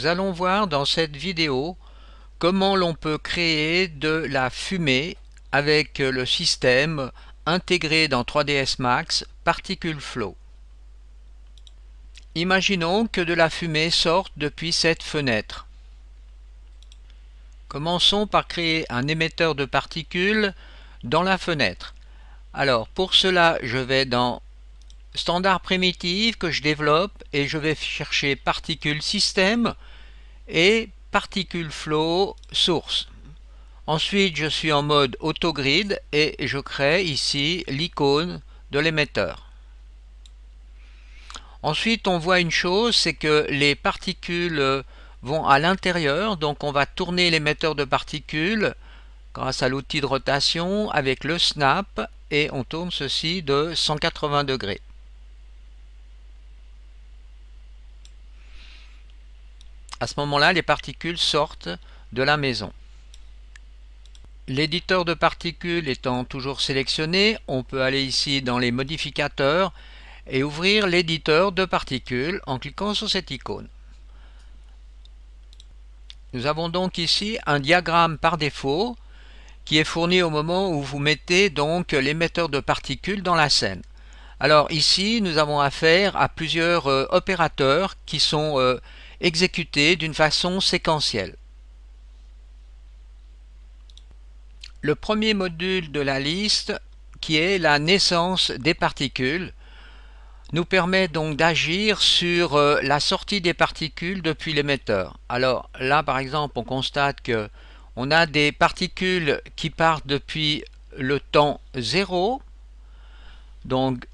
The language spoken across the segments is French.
Nous allons voir dans cette vidéo comment l'on peut créer de la fumée avec le système intégré dans 3ds Max Particle Flow. Imaginons que de la fumée sorte depuis cette fenêtre. Commençons par créer un émetteur de particules dans la fenêtre. Alors pour cela, je vais dans Standard Primitive que je développe et je vais chercher Particle System et Particle Flow Source. Ensuite, je suis en mode Autogrid et je crée ici l'icône de l'émetteur. Ensuite, on voit une chose, c'est que les particules vont à l'intérieur, donc on va tourner l'émetteur de particules grâce à l'outil de rotation avec le snap et on tourne ceci de 180 degrés. À ce moment-là, les particules sortent de la maison. L'éditeur de particules étant toujours sélectionné, on peut aller ici dans les modificateurs et ouvrir l'éditeur de particules en cliquant sur cette icône. Nous avons donc ici un diagramme par défaut qui est fourni au moment où vous mettez donc l'émetteur de particules dans la scène. Alors ici, nous avons affaire à plusieurs opérateurs qui sont exécutés d'une façon séquentielle. Le premier module de la liste, qui est la naissance des particules, nous permet donc d'agir sur la sortie des particules depuis l'émetteur. Alors là, par exemple, on constate que on a des particules qui partent depuis le temps 0, donc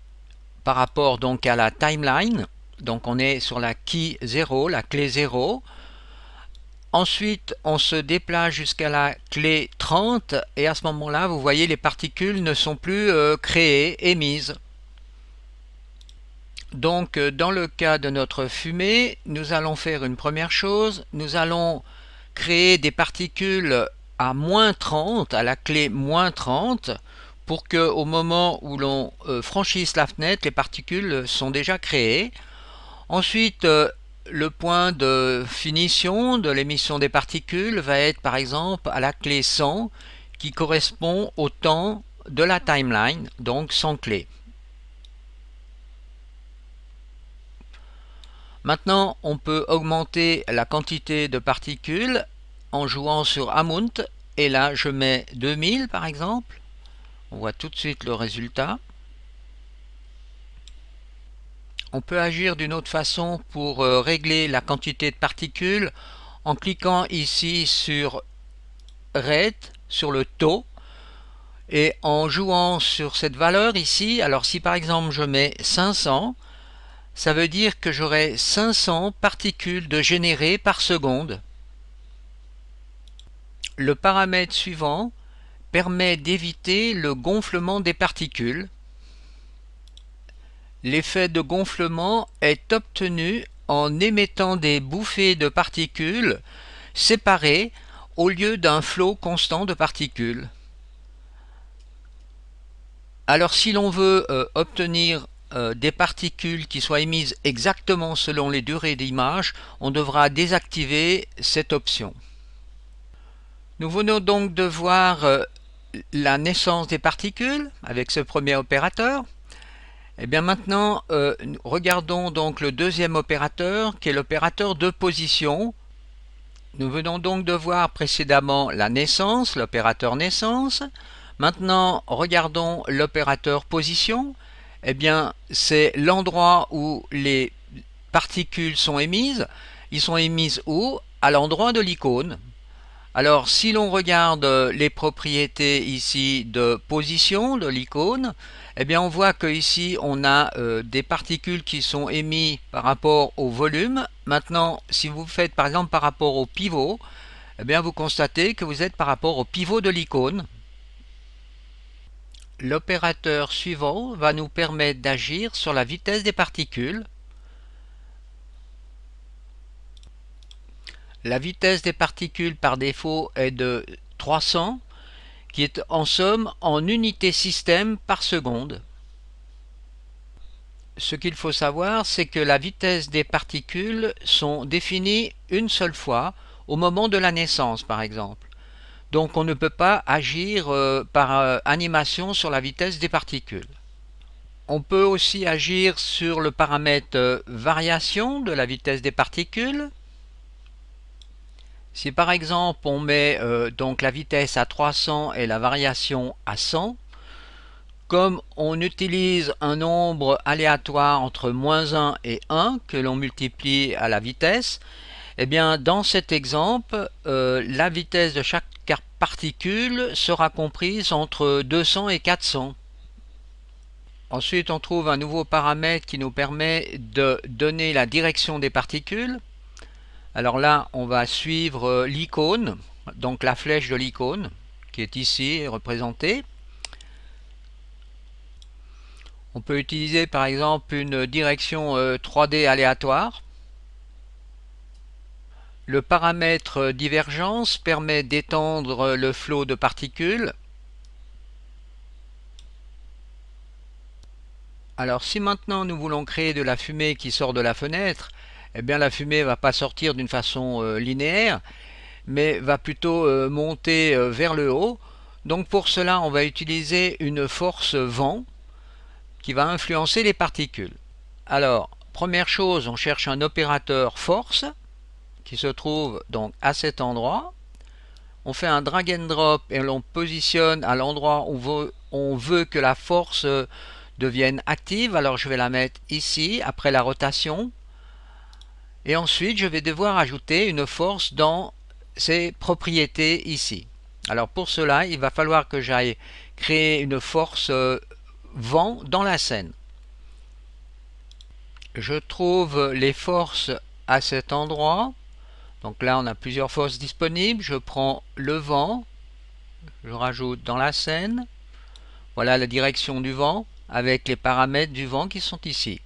par rapport donc à la timeline. Donc on est sur la key 0, la clé 0. Ensuite, on se déplace jusqu'à la clé 30 et à ce moment-là, vous voyez, les particules ne sont plus créées, émises. Donc, dans le cas de notre fumée, nous allons faire une première chose. Nous allons créer des particules à moins 30, à la clé moins 30, pour qu'au moment où l'on franchisse la fenêtre, les particules sont déjà créées. Ensuite, le point de finition de l'émission des particules va être par exemple à la clé 100 qui correspond au temps de la timeline, donc 100 clés. Maintenant, on peut augmenter la quantité de particules en jouant sur Amount et là je mets 2000 par exemple. On voit tout de suite le résultat. On peut agir d'une autre façon pour régler la quantité de particules en cliquant ici sur Rate, sur le taux, et en jouant sur cette valeur ici. Alors si par exemple je mets 500, ça veut dire que j'aurai 500 particules de générées par seconde. Le paramètre suivant permet d'éviter le gonflement des particules. L'effet de gonflement est obtenu en émettant des bouffées de particules séparées au lieu d'un flot constant de particules. Alors si l'on veut obtenir des particules qui soient émises exactement selon les durées d'image, on devra désactiver cette option. Nous venons donc de voir la naissance des particules avec ce premier opérateur. Et bien maintenant, regardons donc le deuxième opérateur qui est l'opérateur de position. Nous venons donc de voir précédemment la naissance, l'opérateur naissance. Maintenant, regardons l'opérateur position. Eh bien, c'est l'endroit où les particules sont émises. Ils sont émises où? À l'endroit de l'icône. Alors, si l'on regarde les propriétés ici de position de l'icône, eh bien on voit que ici on a des particules qui sont émises par rapport au volume. Maintenant, si vous faites par exemple par rapport au pivot, eh bien vous constatez que vous êtes par rapport au pivot de l'icône. L'opérateur suivant va nous permettre d'agir sur la vitesse des particules. La vitesse des particules par défaut est de 300, qui est en somme en unités système par seconde. ce qu'il faut savoir, c'est que la vitesse des particules sont définies une seule fois, au moment de la naissance par exemple. Donc on ne peut pas agir par animation sur la vitesse des particules. On peut aussi agir sur le paramètre variation de la vitesse des particules. Si par exemple on met donc la vitesse à 300 et la variation à 100, comme on utilise un nombre aléatoire entre -1 et 1 que l'on multiplie à la vitesse, eh bien dans cet exemple, la vitesse de chaque particule sera comprise entre 200 et 400. Ensuite, on trouve un nouveau paramètre qui nous permet de donner la direction des particules. Alors là, on va suivre l'icône, donc la flèche de l'icône, qui est ici représentée. On peut utiliser par exemple une direction 3D aléatoire. Le paramètre divergence permet d'étendre le flot de particules. Alors si maintenant nous voulons créer de la fumée qui sort de la fenêtre, eh bien la fumée ne va pas sortir d'une façon linéaire, mais va plutôt monter vers le haut. Donc pour cela, on va utiliser une force vent qui va influencer les particules. Alors, première chose, on cherche un opérateur force qui se trouve donc à cet endroit. On fait un drag and drop et l'on positionne à l'endroit où on veut que la force devienne active. Alors je vais la mettre ici après la rotation. Et ensuite, je vais devoir ajouter une force dans ses propriétés ici. Alors pour cela, il va falloir que j'aille créer une force vent dans la scène. Je trouve les forces à cet endroit. Donc là, on a plusieurs forces disponibles. Je prends le vent, je rajoute dans la scène. Voilà la direction du vent avec les paramètres du vent qui sont ici.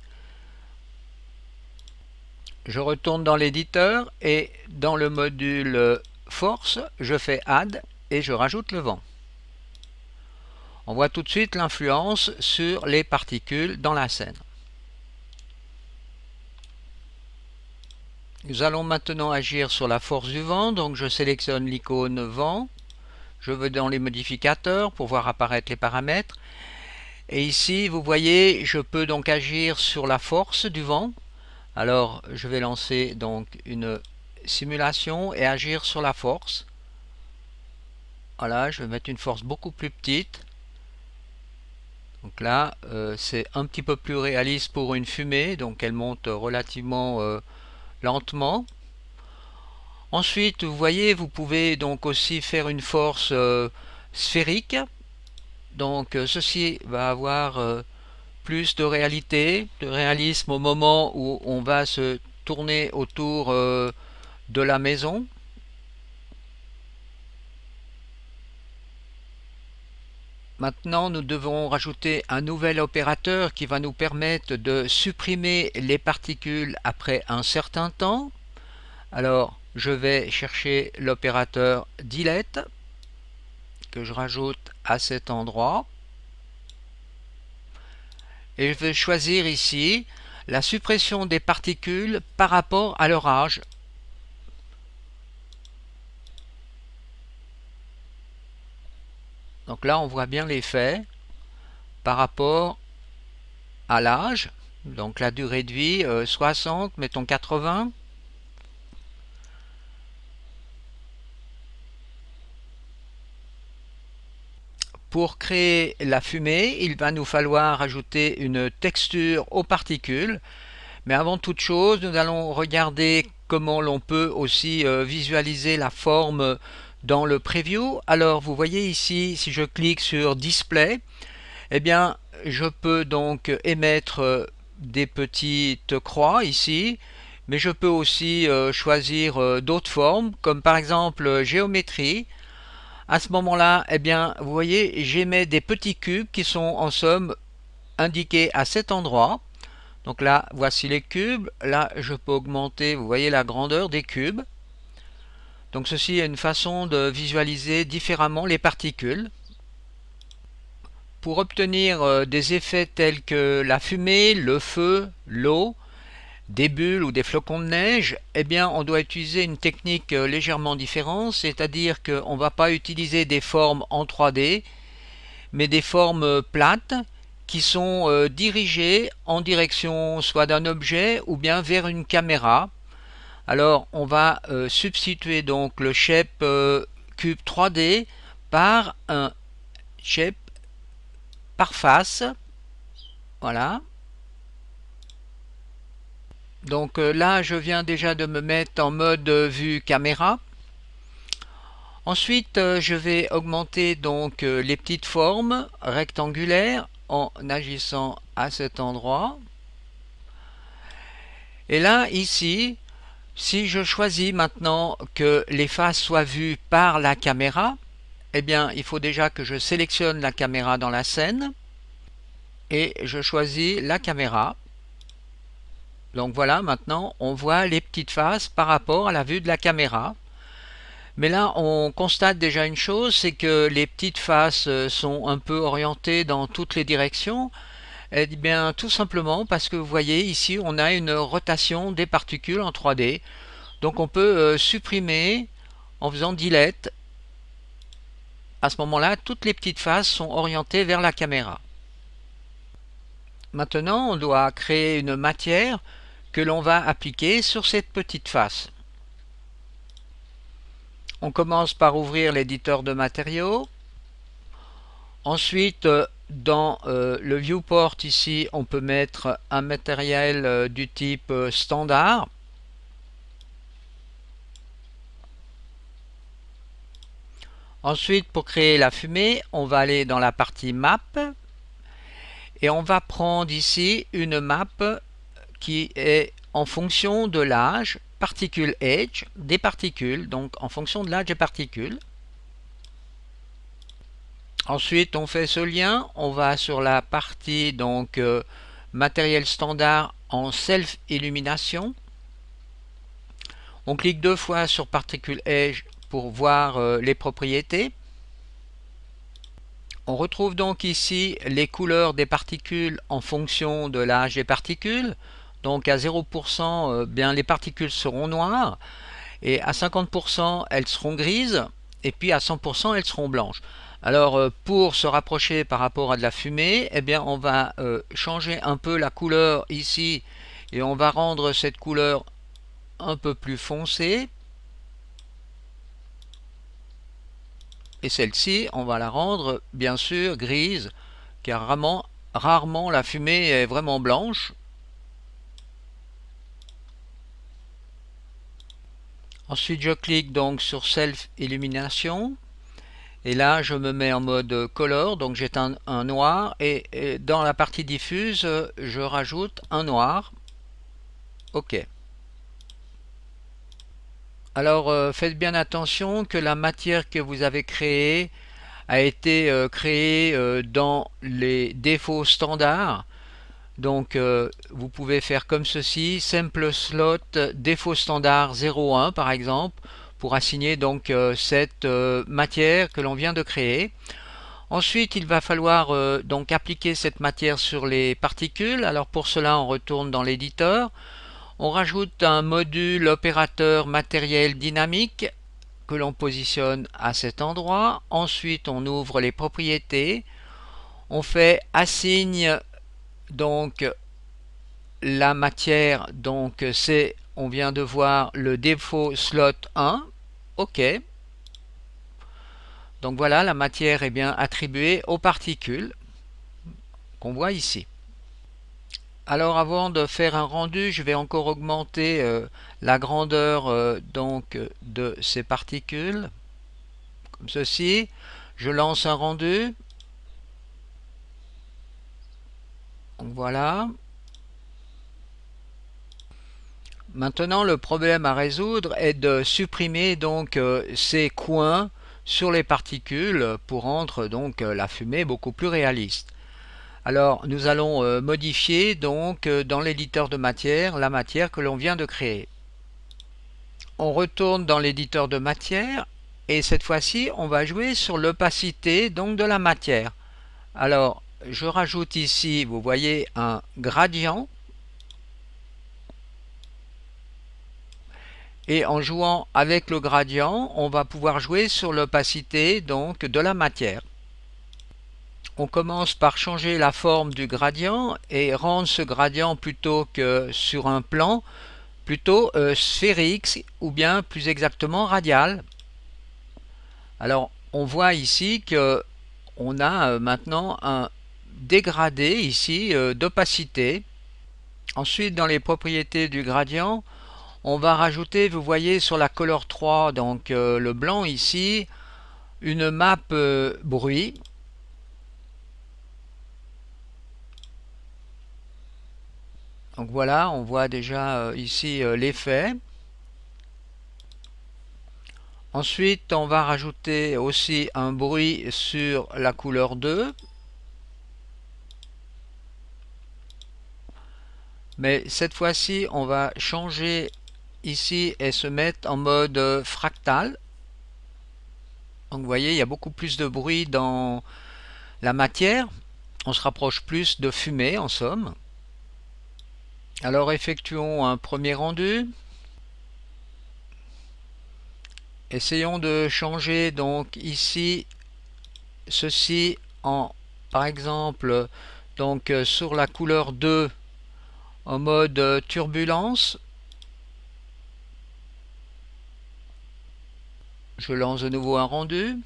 Je retourne dans l'éditeur et dans le module force, je fais add et je rajoute le vent. On voit tout de suite l'influence sur les particules dans la scène. Nous allons maintenant agir sur la force du vent, donc je sélectionne l'icône vent, je vais dans les modificateurs pour voir apparaître les paramètres, et ici vous voyez je peux donc agir sur la force du vent. Alors je vais lancer donc une simulation et agir sur la force. Voilà, je vais mettre une force beaucoup plus petite. Donc là, c'est un petit peu plus réaliste pour une fumée, donc elle monte relativement lentement. Ensuite, vous voyez, vous pouvez donc aussi faire une force sphérique. Donc ceci va avoir plus de réalité, de réalisme au moment où on va se tourner autour de la maison. Maintenant, nous devons rajouter un nouvel opérateur qui va nous permettre de supprimer les particules après un certain temps. Alors, je vais chercher l'opérateur delete que je rajoute à cet endroit. Et je vais choisir ici la suppression des particules par rapport à leur âge. Donc là, on voit bien l'effet par rapport à l'âge. Donc la durée de vie, 60, mettons 80. Pour créer la fumée, il va nous falloir ajouter une texture aux particules. Mais avant toute chose, nous allons regarder comment l'on peut aussi visualiser la forme dans le preview. Alors vous voyez ici, si je clique sur display, eh bien je peux donc émettre des petites croix ici, mais je peux aussi choisir d'autres formes, comme par exemple géométrie. À ce moment-là, eh bien vous voyez, j'émets des petits cubes qui sont en somme indiqués à cet endroit. Donc là, voici les cubes. Là, je peux augmenter, vous voyez la grandeur des cubes. Donc ceci est une façon de visualiser différemment les particules. pour obtenir des effets tels que la fumée, le feu, l'eau, des bulles ou des flocons de neige, eh bien on doit utiliser une technique légèrement différente, c'est-à-dire qu'on ne va pas utiliser des formes en 3D, mais des formes plates qui sont dirigées en direction soit d'un objet ou bien vers une caméra. Alors on va substituer donc le shape cube 3D par un shape par face. Voilà. Donc là je viens déjà de me mettre en mode vue caméra. Ensuite je vais augmenter donc les petites formes rectangulaires en agissant à cet endroit. Et là ici, si je choisis maintenant que les faces soient vues par la caméra, eh bien il faut déjà que je sélectionne la caméra dans la scène et je choisis la caméra. Donc voilà, maintenant on voit les petites faces par rapport à la vue de la caméra. Mais là on constate déjà une chose, c'est que les petites faces sont un peu orientées dans toutes les directions. Eh bien tout simplement parce que vous voyez ici on a une rotation des particules en 3D. Donc on peut supprimer en faisant delete. À ce moment-là, toutes les petites faces sont orientées vers la caméra. Maintenant, on doit créer une matière que l'on va appliquer sur cette petite face. On commence par ouvrir l'éditeur de matériaux. Ensuite, dans le viewport ici, on peut mettre un matériel du type standard. Ensuite, pour créer la fumée, on va aller dans la partie map et on va prendre ici une map qui est en fonction de l'âge, particule age, des particules, donc en fonction de l'âge des particules. Ensuite, on fait ce lien, on va sur la partie donc matériel standard en self-illumination. On clique deux fois sur particule age pour voir les propriétés. On retrouve donc ici les couleurs des particules en fonction de l'âge des particules. Donc à 0%, bien les particules seront noires, et à 50% elles seront grises, et puis à 100% elles seront blanches. Alors pour se rapprocher par rapport à de la fumée, eh bien on va changer un peu la couleur ici, et on va rendre cette couleur un peu plus foncée. Et celle-ci, on va la rendre bien sûr grise, car rarement la fumée est vraiment blanche. Ensuite, je clique donc sur Self Illumination. Et là, je me mets en mode color, donc j'éteins un noir. Et dans la partie diffuse, je rajoute un noir. OK. Alors, faites bien attention que la matière que vous avez créée a été créée dans les défauts standards. Donc vous pouvez faire comme ceci, simple slot défaut standard 01 par exemple, pour assigner donc cette matière que l'on vient de créer. Ensuite il va falloir donc appliquer cette matière sur les particules. Alors pour cela on retourne dans l'éditeur, on rajoute un module opérateur matériel dynamique que l'on positionne à cet endroit. Ensuite on ouvre les propriétés, on fait assigne donc la matière, donc c'est, on vient de voir le défaut slot 1. OK. Donc voilà, la matière est bien attribuée aux particules qu'on voit ici. Alors avant de faire un rendu, je vais encore augmenter la grandeur donc de ces particules comme ceci. Je lance un rendu. Donc voilà. Maintenant, le problème à résoudre est de supprimer donc ces coins sur les particules pour rendre donc la fumée beaucoup plus réaliste. Alors, nous allons modifier donc dans l'éditeur de matière la matière que l'on vient de créer. On retourne dans l'éditeur de matière et cette fois-ci, on va jouer sur l'opacité donc de la matière. Alors, je rajoute ici, vous voyez, un gradient. Et en jouant avec le gradient, on va pouvoir jouer sur l'opacité donc de la matière. On commence par changer la forme du gradient et rendre ce gradient plutôt que sur un plan, plutôt sphérique ou bien plus exactement radial. Alors on voit ici que on a maintenant un dégradé ici d'opacité. Ensuite, dans les propriétés du gradient, on va rajouter, vous voyez sur la Color 3, donc le blanc ici, une map bruit. Donc voilà, on voit déjà ici l'effet. Ensuite, on va rajouter aussi un bruit sur la couleur 2. Mais cette fois-ci, on va changer ici et se mettre en mode fractal. Donc vous voyez, il y a beaucoup plus de bruit dans la matière. On se rapproche plus de fumée en somme. Alors effectuons un premier rendu. Essayons de changer donc ici ceci en par exemple donc sur la couleur 2 en mode turbulence. Je lance de nouveau un rendu.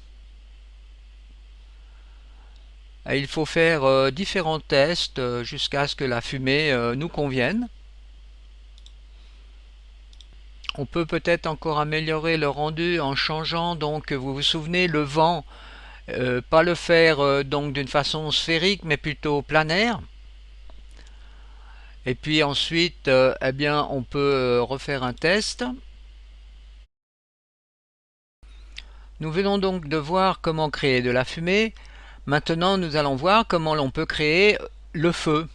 Et il faut faire différents tests jusqu'à ce que la fumée nous convienne. On peut peut-être encore améliorer le rendu en changeant, donc vous vous souvenez, le vent, pas le faire donc d'une façon sphérique mais plutôt planaire. Et puis ensuite, eh bien, on peut refaire un test. Nous venons donc de voir comment créer de la fumée. Maintenant, nous allons voir comment l'on peut créer le feu.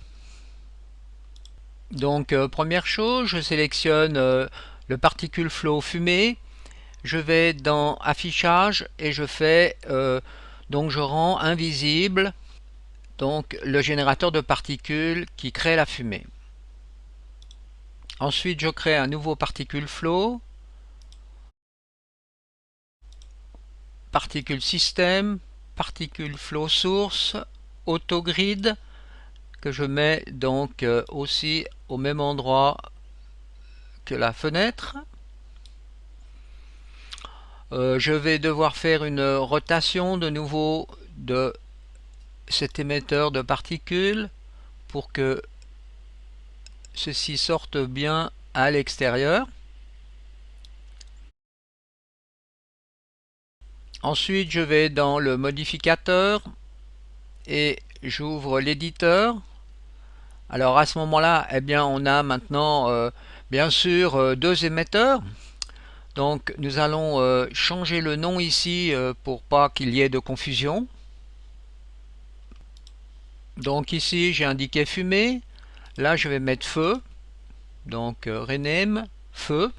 Donc, première chose, je sélectionne le particule flow fumée. Je vais dans affichage et je fais donc je rends invisible donc le générateur de particules qui crée la fumée. Ensuite, je crée un nouveau particule flow, particule système, particule flow source, autogrid que je mets donc aussi au même endroit que la fenêtre. Je vais devoir faire une rotation de nouveau de cet émetteur de particules pour que ceci sorte bien à l'extérieur. Ensuite, je vais dans le modificateur et j'ouvre l'éditeur. Alors à ce moment-là, eh bien, on a maintenant bien sûr deux émetteurs. Donc nous allons changer le nom ici pour pas qu'il y ait de confusion. Donc ici j'ai indiqué fumée. Là je vais mettre feu. Donc rename feu.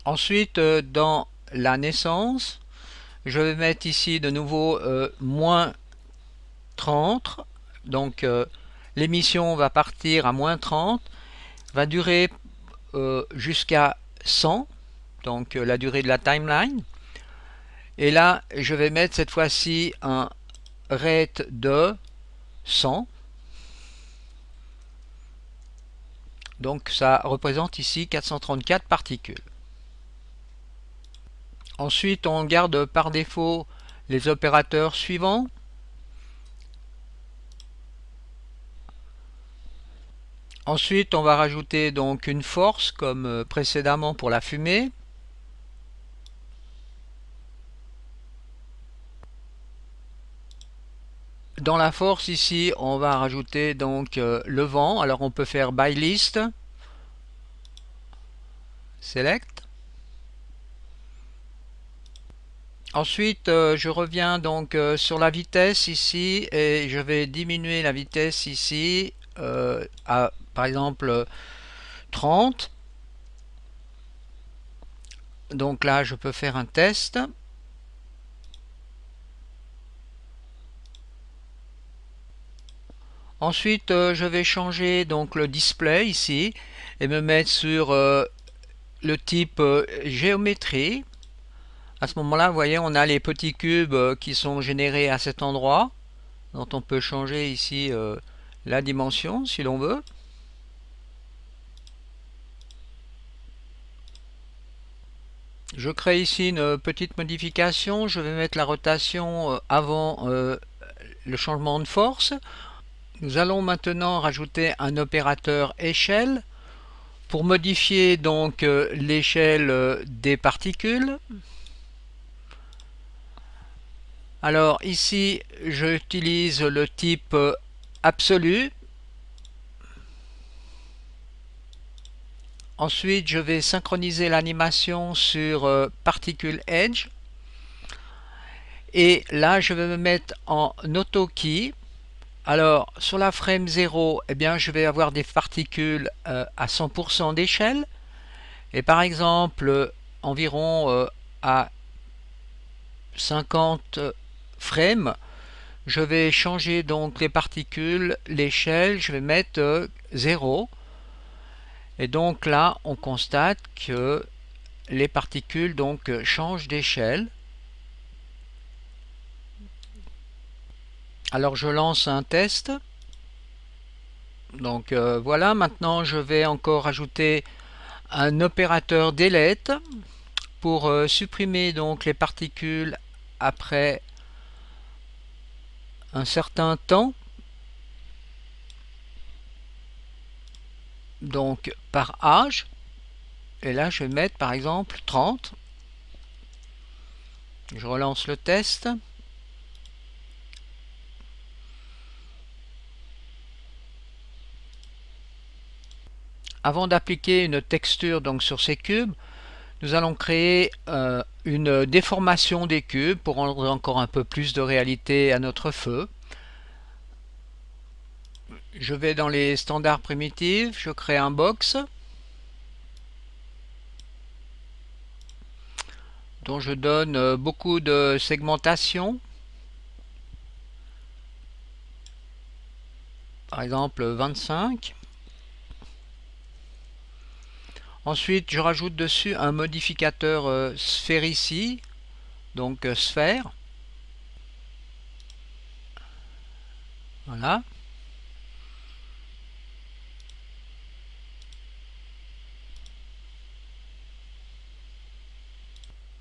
Ensuite dans la naissance, je vais mettre ici de nouveau moins 30. Donc l'émission va partir à moins 30, va durer jusqu'à 100, donc la durée de la timeline. Et là, je vais mettre cette fois-ci un rate de 100. Donc ça représente ici 434 particules. Ensuite, on garde par défaut les opérateurs suivants. Ensuite, on va rajouter donc une force comme précédemment pour la fumée. Dans la force ici, on va rajouter donc le vent. Alors on peut faire by list, select. Ensuite, je reviens donc sur la vitesse ici et je vais diminuer la vitesse ici à par exemple 30. Donc là, je peux faire un test. Ensuite, je vais changer donc le display ici et me mettre sur le type géométrie. À ce moment-là, vous voyez, on a les petits cubes qui sont générés à cet endroit, dont on peut changer ici la dimension si l'on veut. Je crée ici une petite modification. Je vais mettre la rotation avant le changement de force. Nous allons maintenant rajouter un opérateur échelle pour modifier donc l'échelle des particules. Alors ici, j'utilise le type absolu. Ensuite, je vais synchroniser l'animation sur Particle Edge. Et là, je vais me mettre en Auto-Key. Alors, sur la frame 0, eh bien, je vais avoir des particules à 100% d'échelle. Et par exemple, environ à 50 frames, je vais changer donc les particules, l'échelle, je vais mettre 0. Et donc là, on constate que les particules donc changent d'échelle. Alors je lance un test. Donc voilà, maintenant je vais encore ajouter un opérateur delete pour supprimer donc les particules après un certain temps. Donc par âge. Et là je vais mettre par exemple 30. Je relance le test. Avant d'appliquer une texture donc sur ces cubes, nous allons créer une déformation des cubes pour rendre encore un peu plus de réalité à notre feu. Je vais dans les standards primitifs, je crée un box dont je donne beaucoup de segmentation. Par exemple 25. Ensuite, je rajoute dessus un modificateur sphérie, donc sphère. Voilà.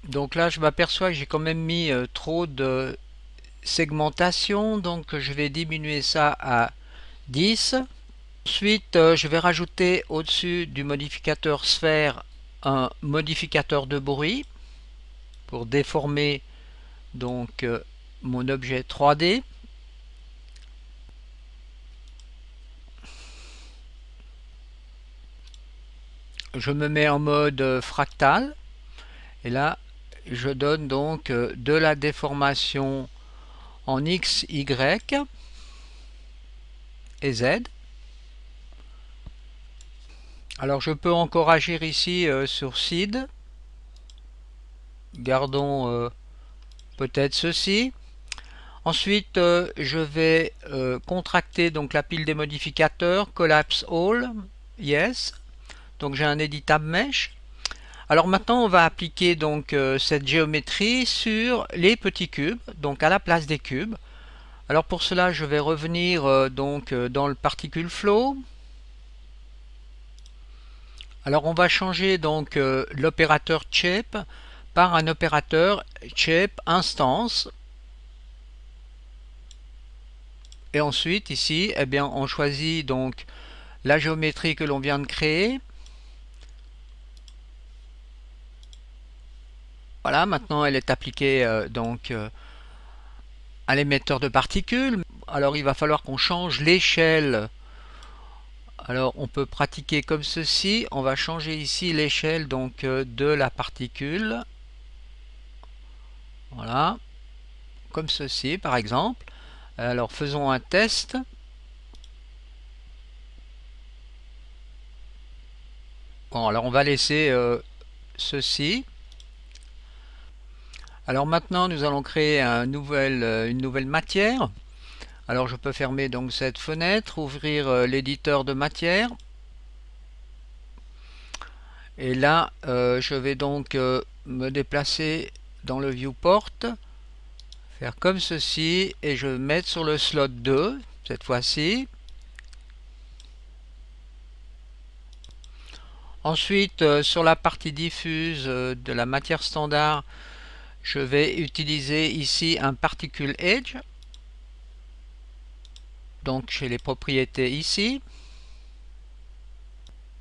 Donc là, je m'aperçois que j'ai quand même mis trop de segmentation, donc je vais diminuer ça à 10. Ensuite, je vais rajouter au-dessus du modificateur sphère un modificateur de bruit pour déformer donc mon objet 3D. Je me mets en mode fractal et là je donne donc de la déformation en X, Y et Z. Alors je peux encore agir ici sur Seed. Gardons peut-être ceci. Ensuite je vais contracter donc la pile des modificateurs, Collapse All, Yes. Donc j'ai un éditable mesh. Alors maintenant on va appliquer donc cette géométrie sur les petits cubes, donc à la place des cubes. Alors pour cela je vais revenir donc dans le Particle Flow. Alors on va changer donc l'opérateur Shape par un opérateur Shape Instance. Et ensuite ici eh bien on choisit donc la géométrie que l'on vient de créer. Voilà, maintenant elle est appliquée donc à l'émetteur de particules. Alors il va falloir qu'on change l'échelle. Alors on peut pratiquer comme ceci. On va changer ici l'échelle donc de la particule. Voilà, comme ceci par exemple. Alors faisons un test. Bon, alors on va laisser ceci. Alors maintenant nous allons créer une nouvelle matière. Alors je peux fermer donc cette fenêtre, ouvrir l'éditeur de matière. Et là, je vais donc me déplacer dans le viewport, faire comme ceci, et je vais mettre sur le slot 2, cette fois-ci. Ensuite, sur la partie diffuse de la matière standard, je vais utiliser ici un Particle Edge. Donc j'ai les propriétés ici.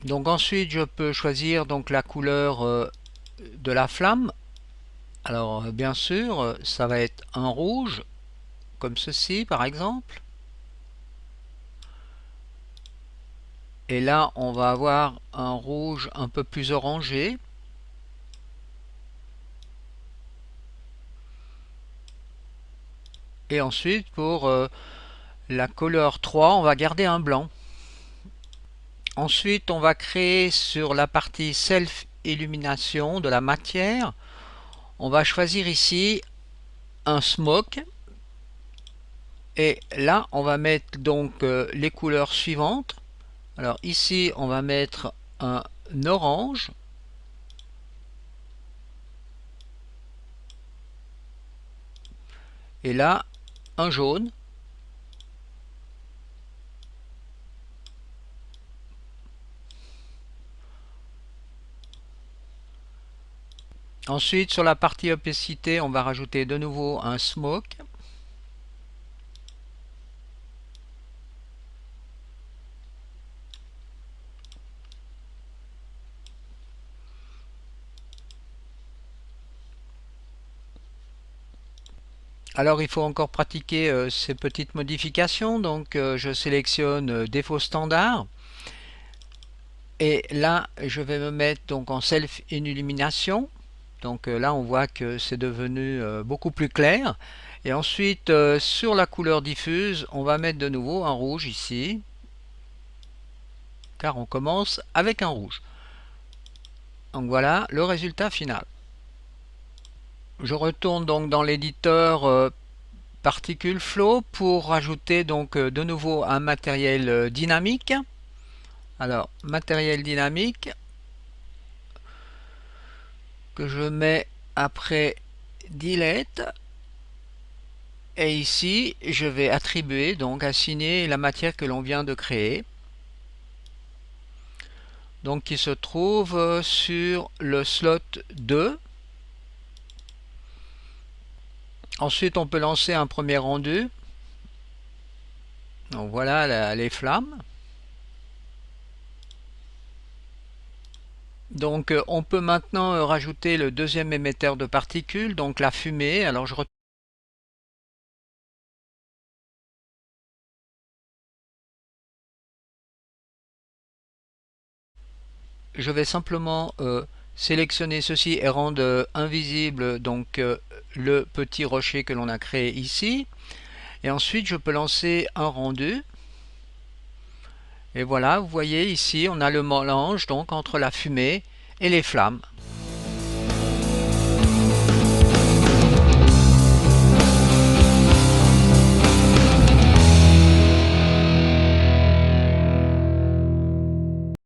Donc ensuite je peux choisir donc la couleur de la flamme. Alors bien sûr ça va être un rouge comme ceci par exemple. Et là on va avoir un rouge un peu plus orangé. Et ensuite pour la couleur 3 on va garder un blanc. Ensuite on va créer sur la partie Self Illumination de la matière. On va choisir ici un smoke. Et là, on va mettre donc les couleurs suivantes. Alors ici, on va mettre un orange. Et là, un jaune. Ensuite, sur la partie opacité, on va rajouter de nouveau un smoke. Alors il faut encore pratiquer ces petites modifications, donc je sélectionne défaut standard et là je vais me mettre donc en self illumination. Donc là on voit que c'est devenu beaucoup plus clair. Et ensuite sur la couleur diffuse on va mettre de nouveau un rouge ici, car on commence avec un rouge. Donc voilà le résultat final. Je retourne donc dans l'éditeur Particle Flow pour rajouter donc de nouveau un matériel dynamique. Alors matériel dynamique que je mets après Delete. Et ici, je vais attribuer, donc assigner la matière que l'on vient de créer. Donc qui se trouve sur le slot 2. Ensuite, on peut lancer un premier rendu. Donc voilà les flammes. Donc on peut maintenant rajouter le deuxième émetteur de particules, donc la fumée. Alors je vais simplement sélectionner ceci et rendre invisible donc le petit rocher que l'on a créé ici. Et ensuite, je peux lancer un rendu. Et voilà, vous voyez ici, on a le mélange donc entre la fumée et les flammes.